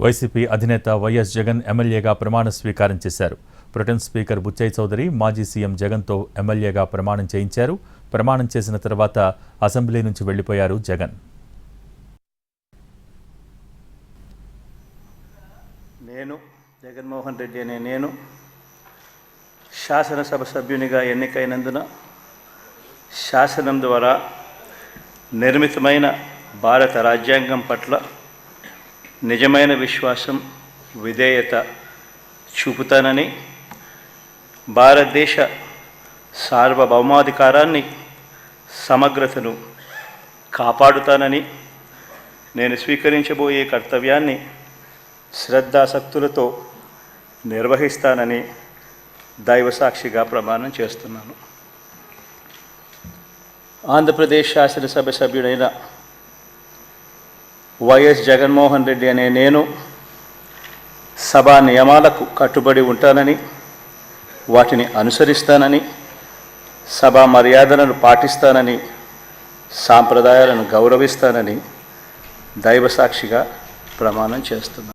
YCP అధినేత YS Jagan ఎమ్మెల్యేగా ప్రమాణ స్వీకారం చేశారు. ప్రొటెం స్పీకర్ బుచ్చయ్య చౌదరి మాజీ సీఎం జగన్తో ఎమ్మెల్యేగా ప్రమాణం చేయించారు. ప్రమాణం చేసిన తర్వాత అసెంబ్లీ నుంచి వెళ్లిపోయారు జగన్. నేను జగన్మోహన్ రెడ్డి అనే నేను శాసనసభ సభ్యునిగా ఎన్నికైనందున శాసనం ద్వారా నిర్మితమైన భారత రాజ్యాంగం పట్ల నిజమైన విశ్వాసం, విధేయత చూపుతానని, భారతదేశ సార్వభౌమాధికారాన్ని, సమగ్రతను కాపాడుతానని, నేను స్వీకరించబోయే కర్తవ్యాన్ని శ్రద్ధాసక్తులతో నిర్వహిస్తానని దైవసాక్షిగా ప్రమాణం చేస్తున్నాను. ఆంధ్రప్రదేశ్ శాసనసభ సభ్యుడైన వైఎస్ జగన్మోహన్ రెడ్డి అనే నేను సభా నియమాలకు కట్టుబడి ఉంటానని, వాటిని అనుసరిస్తానని, సభా మర్యాదలను పాటిస్తానని, సాంప్రదాయాలను గౌరవిస్తానని దైవసాక్షిగా ప్రమాణం చేస్తున్నాను.